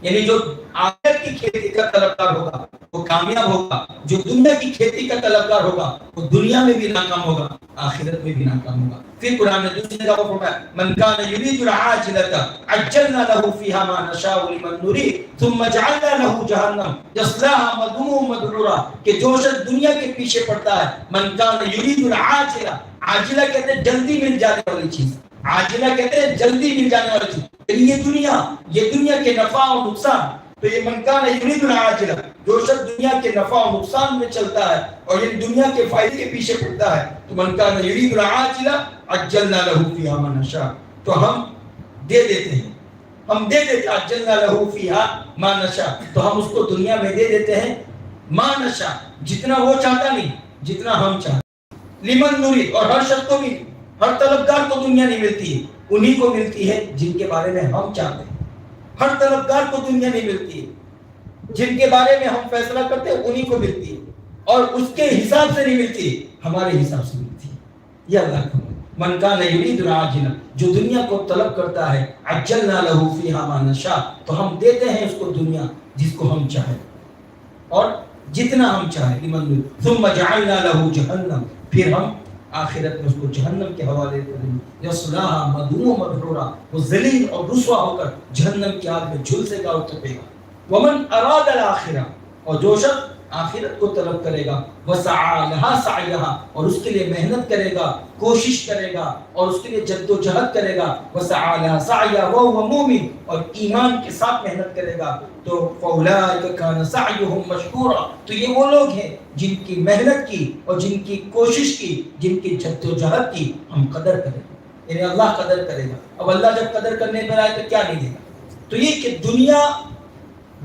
یعنی جو آخرت کی کھیتی کا طلبگار ہوگا وہ کامیاب ہوگا, جو دنیا کی کھیتی کا طلبگار ہوگا وہ دنیا میں بھی ناکام ہوگا, آخرت میں بھی ناکام ہوگا. پھر قرآن نے دوسری جگہ پر فرمایا, من کان یرید العاجلۃ عجلنا له فیہا ما نشاء لمن نرید ثم جعلنا له جہنم یصلاها مذموما مدحورا, کہ جو شخص دنیا کے پیچھے پڑتا ہے, من کان یرید العاجلہ, عاجلہ کہتے ہیں جلدی مل جانے والی چیز, عاجلہ کہتے ہیں جلدی مل جانے والی چیز. یہ دنیا کے نفع و نقصان. تو یہ من کان یرید العاجلہ, جو شخص دنیا کے نفع و نقصان میں چلتا ہے اور یہ دنیا کے فائدے کے پیچھے پڑتا ہے, تو من کان یرید العاجلہ عجلنا له فیہا ما نشاء, تو ہم دے دیتے ہیں, عجلنا له فیہا ما نشاء, تو ہم اس کو دنیا میں دے دیتے ہیں ما نشاء, جتنا وہ چاہتا نہیں جتنا ہم چاہتے. لمن نرید, اور ہر شخص کو بھی, ہر طلبگار کو دنیا نہیں ملتی ہے, انہی کو ملتی ہے جن کے بارے میں ہم چاہتے ہیں. ہر طلبگار کو دنیا نہیں ملتی ہے, جن کے بارے میں ہم فیصلہ کرتے ہیں انہی کو ملتی ہے, اور اس کے حساب سے نہیں ملتی, ہمارے حساب سے ملتی ہے. یہ اللہ کا من کان یرید العاجلہ, جو دنیا کو طلب کرتا ہے, عجلنا له فیہا ما نشاء, تو ہم دیتے ہیں اس کو دنیا جس کو ہم چاہیں اور جتنا ہم چاہیں. ثم جعلنا له جہنم, پھر ہم آخرت میں اس کو جہنم کے حوالے کر دیں گے، یصلاھا مذموما مدحورا، وہ ذلیل اور رسوا ہو کر جہنم کی آگ میں جھلسے گا اور تپے گا۔ ومن اراد الاخرہ، اور جو شخص آخرت کو طلب کرے گا، وسعى لها سعيها، اور اس کے لیے محنت کرے گا، کوشش کرے گا، اور اس کے لیے جد و جہد کرے گا، وسعى لها سعيها وهو مؤمن، اور ایمان کے ساتھ محنت کرے گا، تو فاولئک کان سعیهم مشکورا، تو یہ وہ لوگ ہیں جن کی محنت کی اور جن کی کوشش کی، جن کی جد و جہد کی ہم قدر کریں گے، یعنی اللہ قدر کرے گا۔ اب اللہ جب قدر کرنے پر آئے تو کیا نہیں دے گا؟ تو یہ کہ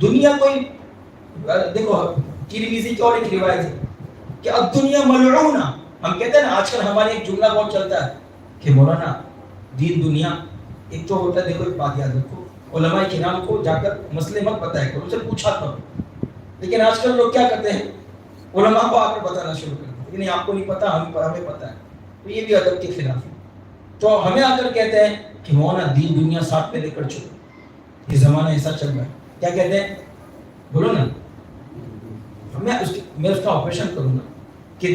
دنیا کوئی، دیکھو ترمذی کی اور ایک روایت ہے کہ اب دنیا ملعونہ، ہم کہتے ہیں نا آج کل ہمارے ایک جملہ بہت چلتا ہے کہ مولانا دین دنیا، ایک تو ہوتا ہے، دیکھو ایک بات یاد رکھو، علماء کرام کو جا کر مسئلے مت بتایا کرو، ان سے پوچھا کرو، لیکن آج کل لوگ کیا کرتے ہیں، علماء کو آ کر بتانا شروع کر دیں، لیکن آپ کو نہیں پتا، ہمیں پتا ہے، تو یہ بھی ادب کے خلاف ہے۔ تو ہمیں آ کر کہتے ہیں کہ مولانا دین دنیا ساتھ میں لے کر چلو، یہ زمانہ ایسا چل رہا ہے، کیا کہتے ہیں بولو نا، میں اس کا آپریشن کروں گا کہ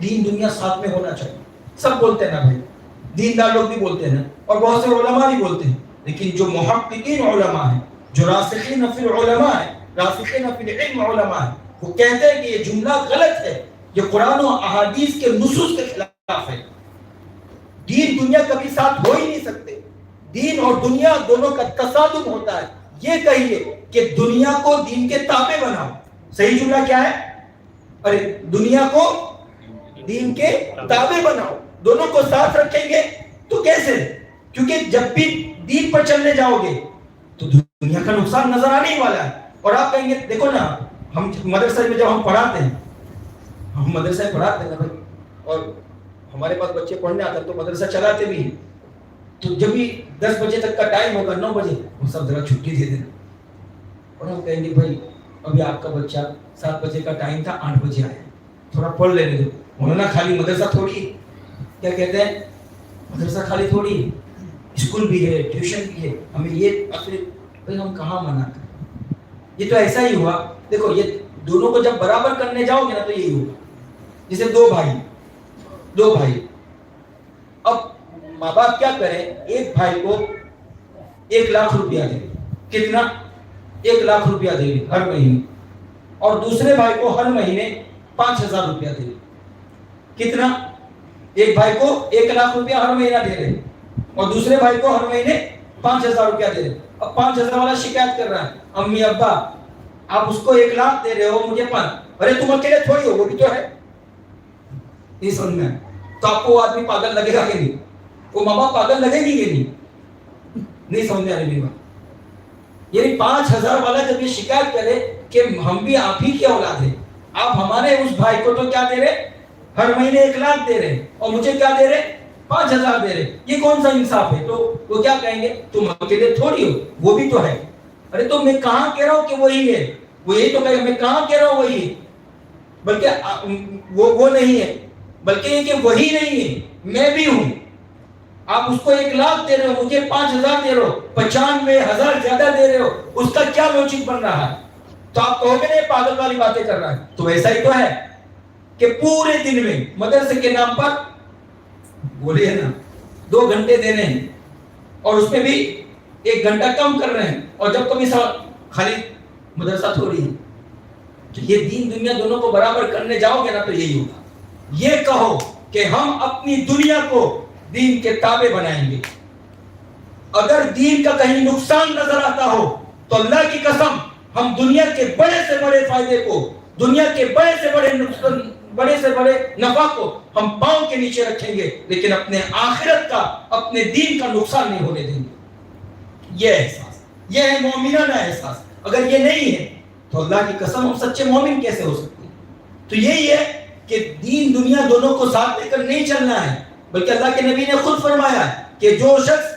دین دنیا ساتھ میں ہونا چاہیے، سب بولتے ہیں نا بھائی، دیندار لوگ بھی بولتے ہیں نا، اور بہت سے علماء بھی بولتے ہیں، لیکن جو محققین علماء ہیں، جو راسخین فی العلماء ہیں، راسخین فی العلم علماء ہیں، وہ کہتے ہیں کہ یہ جملہ غلط ہے، یہ قرآن و احادیث کے نصوص کے خلاف ہے، دین دنیا کبھی ساتھ ہو ہی نہیں سکتے، دین اور دنیا دونوں کا تصادم ہوتا ہے۔ یہ کہیے کہ دنیا کو دین کے تابع بناؤ، صحیح جملہ کیا ہے؟ ارے دنیا کو دین کے تابع بناؤ، دونوں کو ساتھ رکھیں گے تو کیسے؟ کیونکہ جب بھی دین پر چلنے جاؤ گے تو دنیا کا نقصان نظر آنے ہی والا ہے، اور آپ کہیں گے دیکھو نا، ہم مدرسے میں جب ہم پڑھاتے ہیں، ہم مدرسے میں پڑھاتے ہیں نا بھائی، اور ہمارے پاس بچے پڑھنے آتے ہیں تو مدرسہ چلاتے بھی ہیں، تو جب بھی 10 بجے تک کا ٹائم ہوگا، 9 بجے وہ سب ذرا چھٹی دے دینا، اور ہم کہیں گے بھائی ابھی آپ کا بچہ 7 بجے کا ٹائم تھا، 8 بجے آیا، تھوڑا پڑھ لینے دو، مولانا خالی مدرسہ تھوڑی ہے، کیا کہتے ہیں مدرسہ خالی تھوڑی ہے، اسکول بھی ہے، ٹیوشن بھی ہے، ہمیں یہ بھائی ہم کہاں منع کریں؟ یہ تو ایسا ہی ہوا، دیکھو یہ دونوں کو جب برابر کرنے جاؤ گے نا تو یہی ہوگا، جیسے دو بھائی، اب ماں باپ کیا کریں، ایک بھائی کو 1 لاکھ روپیہ دے، کتنا؟ 1 لاکھ روپیہ دے ہر مہینے، اور دوسرے بھائی کو ہر مہینے 5,000 روپیہ دے، کتنا؟ ایک بھائی کو 1 لاکھ روپیہ ہر مہینہ دے رہے اور دوسرے بھائی کو ہر مہینے 5,000 روپیہ دے رہے۔ اب 5,000 والا شکایت کر رہا ہے، امی ابا آپ اس کو 1 لاکھ دے رہے ہو، مجھے 5، ارے تم اکیلے تھوڑی ہو، وہ بھی تو ہے، نہیں سمجھ میں؟ تو آپ کو وہ آدمی پاگل لگے گا کہ نہیں؟ وہ ماں باپ پاگل لگے گی کہ نہیں سمجھ میں آ رہی بات؟ یعنی 5,000 والا جب یہ شکایت کرے کہ ہم بھی آپ ہی کی اولاد ہیں، آپ ہمارے اس بھائی کو تو کیا دے رہے، ہر مہینے 1 لاکھ دے رہے، اور مجھے کیا دے رہے، 5,000 دے رہے، یہ کون سا انصاف ہے؟ تو وہ کیا کہیں گے، تم اکیلے تھوڑی ہو، وہ بھی تو ہے۔ ارے تو میں کہاں کہہ رہا ہوں کہ وہی ہے، وہ یہی تو کہے، میں کہاں کہہ رہا ہوں وہی ہے، بلکہ وہ نہیں ہے، بلکہ یہ کہ وہی نہیں ہے، میں بھی ہوں۔ آپ اس کو 1 لاکھ دے رہے ہو، مجھے 5,000 دے رہے ہو، 95,000 زیادہ دے رہے ہو، اس کا کیا لوجک بن رہا ہے؟ تو آپ کہو گے نہیں پاگل والی باتیں کر رہا ہے، تو ایسا ہی تو ہے کہ پورے دن میں مدرسے کے نام پر بولے نا 2 گھنٹے دینے ہیں، اور اس میں بھی 1 گھنٹہ کم کر رہے ہیں، اور جب کبھی خالی مدرسہ تھوڑی ہے۔ تو یہ دین دنیا دونوں کو برابر کرنے جاؤ گے نا تو یہی ہوگا۔ یہ کہو کہ ہم اپنی دنیا کو دین کے تابع بنائیں گے، اگر دین کا کہیں نقصان نظر آتا ہو تو اللہ کی قسم ہم دنیا کے بڑے سے بڑے فائدے کو، دنیا کے بڑے سے بڑے نفع کو ہم پاؤں کے نیچے رکھیں گے، لیکن اپنے آخرت کا، اپنے دین کا نقصان نہیں ہونے دیں گے۔ یہ احساس، یہ ہے مومنانہ احساس۔ اگر یہ نہیں ہے تو اللہ کی قسم ہم سچے مومن کیسے ہو سکتے ہیں؟ تو یہی ہے کہ دین دنیا دونوں کو ساتھ لے کر نہیں چلنا ہے، بلکہ اللہ کے نبی نے خود فرمایا کہ جو شخص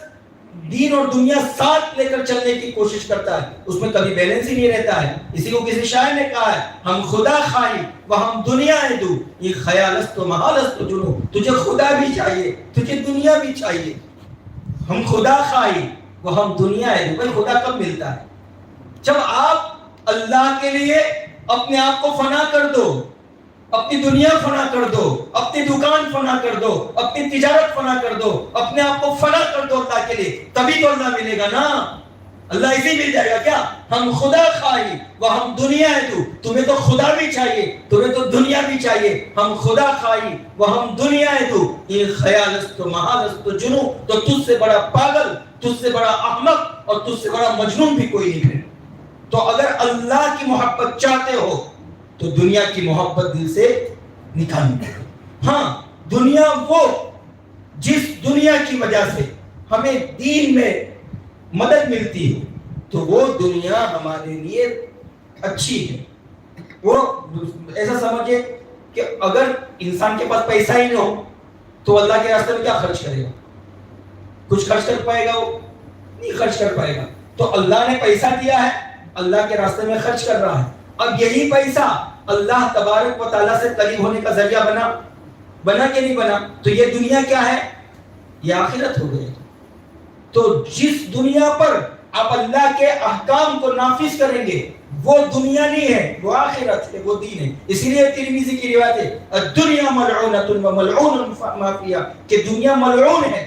دین اور دنیا ساتھ لے کر چلنے کی کوشش کرتا ہے اس میں کبھی بیلنس ہی نہیں رہتا ہے۔ اسی کو کسی شاعر نے کہا ہے، ہم خدا خواہی و ہم دنیا ہے دو، یہ خیال است و محال است و جنو، تجھے خدا بھی چاہیے تجھے دنیا بھی چاہیے۔ ہم خدا خواہی و ہم دنیا ہے دو، بھائی خدا کب ملتا ہے؟ جب آپ اللہ کے لیے اپنے آپ کو فنا کر دو، اپنی دنیا فنا کر دو، اپنی دکان فنا کر دو، اپنی تجارت فنا کر دو، اپنے آپ کو فنا کر دو اللہ کے لیے، تبھی تو اللہ ملے گا نا۔ اللہ ایسے ہی مل جائے گا کیا؟ ہم خدا خواہی وہ ہم دنیا ہے تو، تمہیں تو خدا بھی چاہیے، تمہیں تو دنیا بھی چاہیے، ہم خدا خواہی وہ ہم دنیا ہے تو، یہ خیال است و محال است و جنو، تو تجھ سے بڑا پاگل، تجھ سے بڑا احمق اور تجھ سے بڑا مجنون بھی کوئی نہیں ہے۔ تو اگر اللہ کی محبت چاہتے ہو تو دنیا کی محبت دل سے نکالنی پڑے۔ ہاں دنیا وہ جس دنیا کی وجہ سے ہمیں دین میں مدد ملتی ہے تو وہ دنیا ہمارے لیے اچھی ہے۔ وہ ایسا سمجھے کہ اگر انسان کے پاس پیسہ ہی نہ ہو تو اللہ کے راستے میں کیا خرچ کرے گا؟ کچھ خرچ کر پائے گا؟ وہ نہیں خرچ کر پائے گا۔ تو اللہ نے پیسہ دیا ہے، اللہ کے راستے میں خرچ کر رہا ہے، اب یہی پیسہ اللہ تبارک و تعالیٰ سے قریب ہونے کا ذریعہ بنا کہ نہیں بنا؟ تو یہ دنیا کیا ہے؟ یہ آخرت ہو گئی۔ تو جس دنیا پر آپ اللہ کے احکام کو نافذ کریں گے وہ دنیا نہیں ہے، وہ آخرت ہے، وہ دین ہے۔ اسی لیے ترمذی کی روایت ہے الدنیا ملعونۃ و ملعون ما فیہا، کہ دنیا ملعون ہے،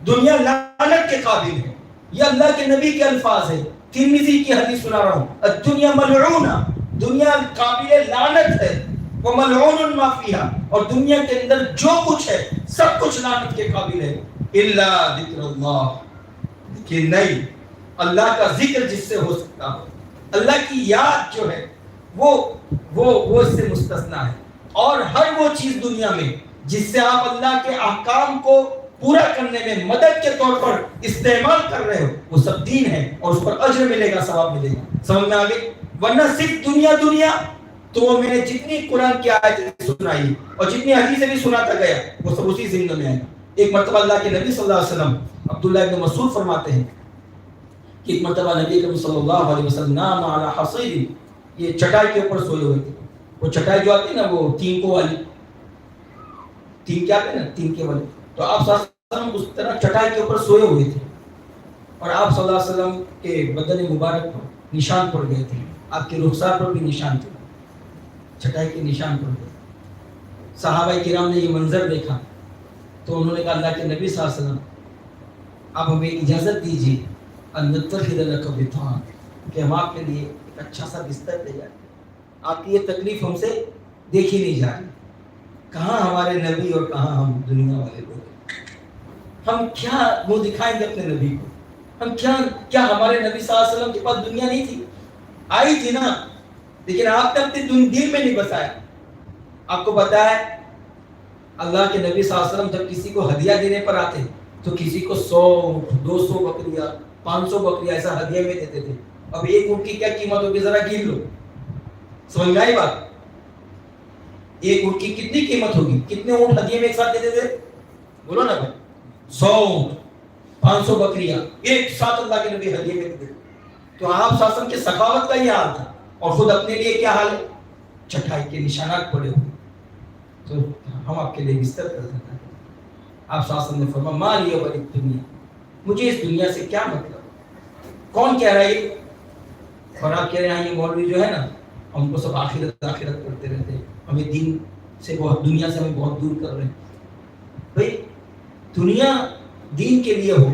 دنیا لعنت کے قابل ہے۔ یہ اللہ کے نبی کے الفاظ ہیں، ترمذی کی حدیث سنا رہا ہوں، الدنیا ملعونہ، دنیا قابل لعنت ہے، وملعون ما فیہا، اور دنیا کے اندر جو کچھ ہے سب کچھ لعنت کے قابل ہے، الا ذکر اللہ، کہ نہیں اللہ کا ذکر جس سے ہو سکتا ہو، اللہ کی یاد جو ہے وہ اس سے مستثنا ہے۔ اور ہر وہ چیز دنیا میں جس سے آپ اللہ کے احکام کو پورا کرنے میں مدد کے طور پر استعمال کر رہے ہو وہ سب دین ہے، اور اس پر اجر ملے گا، ثواب ملے گا۔ سمجھ میں آگے؟ ورنہ صرف دنیا تو وہ میں نے جتنی قرآن کی آیتیں سنائی اور جتنی حدیثیں بھی سناتا گیا وہ سب اسی ضمن میں آئے۔ ایک مرتبہ اللہ کے نبی صلی اللہ علیہ وسلم، عبداللہ ابن مسعود فرماتے ہیں کہ ایک مرتبہ نبی کریم صلی اللہ علیہ وسلم نام علی حصیر، یہ چٹائی کے اوپر سوئے ہوئے تھے۔ وہ چٹائی جو آتی ہے نا، وہ تینکوں والی، تین کیا آتے ہیں نا، تین کے والی، تو آپ صلی اللہ علیہ وسلم اس طرح چٹائی کے اوپر سوئے ہوئے تھے، اور آپ صلی اللہ علیہ وسلم کے بدن مبارک پر نشان پڑ گئے تھے، آپ کے رخسار پر بھی نشان تھے، چٹائی کے نشان پڑ گئے۔ صحابہ کرام نے یہ منظر دیکھا تو انہوں نے کہا اللہ کے نبی صلی اللہ علیہ وسلم آپ ہمیں اجازت دیجیے ان نتخذ لک بطانا، کہ ہم آپ کے لیے ایک اچھا سا بستر لے جائیں، آپ کی یہ تکلیف ہم سے دیکھی نہیں جا رہی۔ کہاں ہمارے نبی اور کہاں ہم دنیا والے لوگ، ہم کیا منہ دکھائیں گے اپنے نبی کو؟ ہم کیا ہمارے نبی صلی اللہ علیہ وسلم کے پاس دنیا نہیں تھی؟ آئی تھی نا، لیکن آپ نے اپنے دل میں نہیں بسایا۔ آپ کو پتا ہے اللہ کے نبی صلی اللہ علیہ وسلم جب کسی کو ہدیہ دینے پر آتے تو کسی کو 100 200 بکریاں 500 بکریاں ایسا ہدیہ میں دیتے تھے۔ اب ایک اونٹ کی کیا قیمت ہوگی ذرا گن لو، سمجھ میں آئی بات؟ ایک اونٹ کی کتنی قیمت ہوگی؟ کتنے اونٹ ہدیے میں ایک ساتھ دیتے تھے؟ بولو نا بھائی، 100 اونٹ 500 بکریاں ایک ساتھ اللہ کے نبی ہدیے میں دیتے تھے۔ تو آپ صلی اللہ علیہ وسلم کے سخاوت کا یہ حال تھا، اور خود اپنے لیے کیا حال ہے؟ چٹائی کے نشانات پڑے ہوئے، تو ہم آپ کے لیے بستر کر دیتے ہیں۔ آپ صلی اللہ علیہ وسلم نے فرمایا ما لی ولی الدنیا، مجھے اس دنیا سے کیا مطلب؟ کون کہہ رہا ہے یہ؟ اور آپ کہہ رہے ہیں یہ مولوی جو ہے نا ہم کو سب آخرت کرتے رہتے ہیں، ہمیں دین سے بہت، دنیا سے ہمیں بہت دور کر رہے ہیں۔ بھائی دنیا دین کے لیے ہو،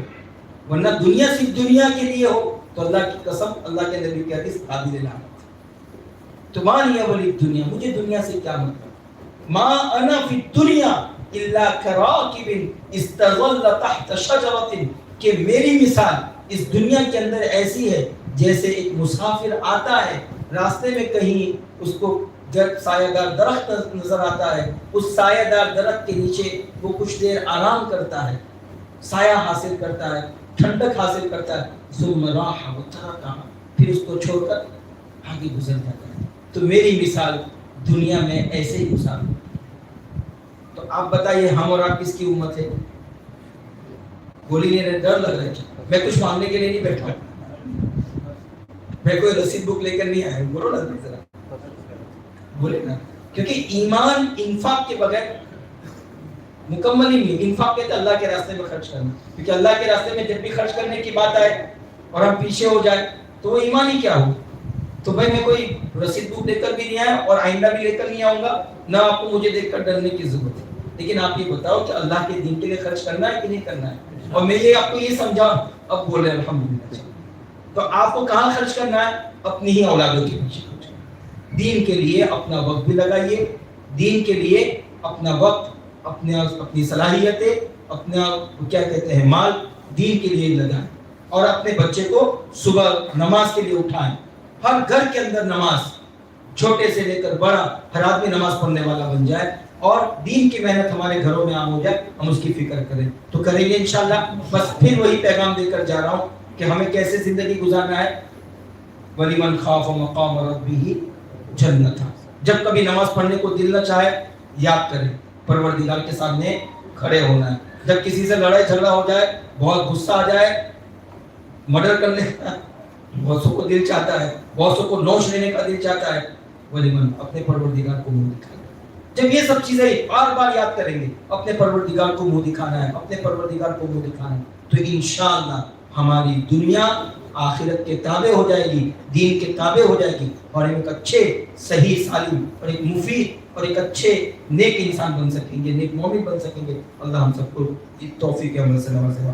ورنہ دنیا صرف دنیا کے لیے ہو تو اللہ کی قسم، اللہ کے نبی کی حدیث قابل لعنت۔ تو ما لی ولی الدنیا، مجھے دنیا سے کیا مطلب؟ ما انا فی الدنیا الا کراکب استظل تحت شجرۃ، کہ میری مثال اس دنیا کے اندر ایسی ہے جیسے ایک مسافر آتا ہے راستے میں، کہیں اس کو سایہ دار درخت نظر آتا ہے، اس سایہ دار درخت کے نیچے وہ کچھ دیر آرام کرتا ہے، سایہ حاصل کرتا ہے، ٹھنڈک حاصل کرتا ہے، ثم راح وترکها، پھر اس کو چھوڑ کر آگے گزر جاتا ہے۔ تو میری مثال دنیا میں ایسے ہی مثال۔ تو آپ بتائیے ہم اور آپ کس کی امت ہے؟ گولی لینے ڈر لگ رہا ہے؟ میں کچھ مانگنے کے لیے نہیں بیٹھا، میں کوئی رسید بک لے کر نہیں آیا، بولو نا ذرا، بولے نا، کیونکہ ایمان انفاق کے بغیر مکمل ہی نہیں۔ انفاق کہتے ہیں اللہ کے راستے میں خرچ کرنا، کیونکہ اللہ کے راستے میں جب بھی خرچ کرنے کی بات آئے اور ہم پیچھے ہو جائے تو وہ ایمان ہی کیا ہو؟ تو بھائی میں کوئی رسید بک لے کر بھی نہیں آیا اور آئندہ بھی لے کر نہیں آؤں گا، نہ آپ کو مجھے دیکھ کر ڈرنے کی ضرورت ہے، لیکن آپ یہ بتاؤ کہ اللہ کے دین کے لیے خرچ کرنا ہے کہ نہیں کرنا ہے؟ اور میں یہ آپ کو یہ سمجھا، اب بولے الحمدللہ۔ تو آپ کو کہاں خرچ کرنا ہے؟ اپنی ہی اولادوں کے پیچھے خرچ کرنا۔ دین کے لیے اپنا وقت بھی لگائیے، دین کے لیے اپنا وقت، اپنی صلاحیتیں، اپنا کیا کہتے ہیں مال دین کے لیے لگائیں، اور اپنے بچے کو صبح نماز کے لیے اٹھائیں۔ ہر گھر کے اندر نماز، چھوٹے سے لے کر بڑا ہر آدمی نماز پڑھنے والا بن جائے، اور دین کی محنت ہمارے گھروں میں عام ہو جائے، ہم اس کی فکر کریں تو کریں گے انشاءاللہ۔ بس پھر وہی پیغام دے کر جا رہا ہوں کہ ہمیں کیسے زندگی گزارنا ہے۔ وَلِمَنْ خَافَ مَقَامَ رَبِّهِ جنتان۔ جب کبھی نماز پڑھنے کو دل نہ چاہے، یاد کریں پروردگار کے سامنے کھڑے ہونا ہے۔ جب کسی سے لڑائی جھگڑا ہو جائے، بہت غصہ آ جائے، مرڈر کرنے کا بہت سو کو دل چاہتا ہے، بہت سو کو نوش لینے کا دل چاہتا ہے، ولیمن اپنے پروردگار کو منہ دکھانا۔ جب یہ سب چیزیں بار بار یاد کریں گے، اپنے پروردگار کو منہ دکھانا ہے، اپنے پروردگار کو منہ دکھانا ہے، تو انشاءاللہ ہماری دنیا آخرت کے تابع ہو جائے گی، دین کے تابع ہو جائے گی، اور ایک اچھے صحیح سالم اور ایک مفید اور ایک اچھے نیک انسان بن سکیں گے، نیک مومن بن سکیں گے۔ اللہ ہم سب کو توفیق عمل سے نوازے۔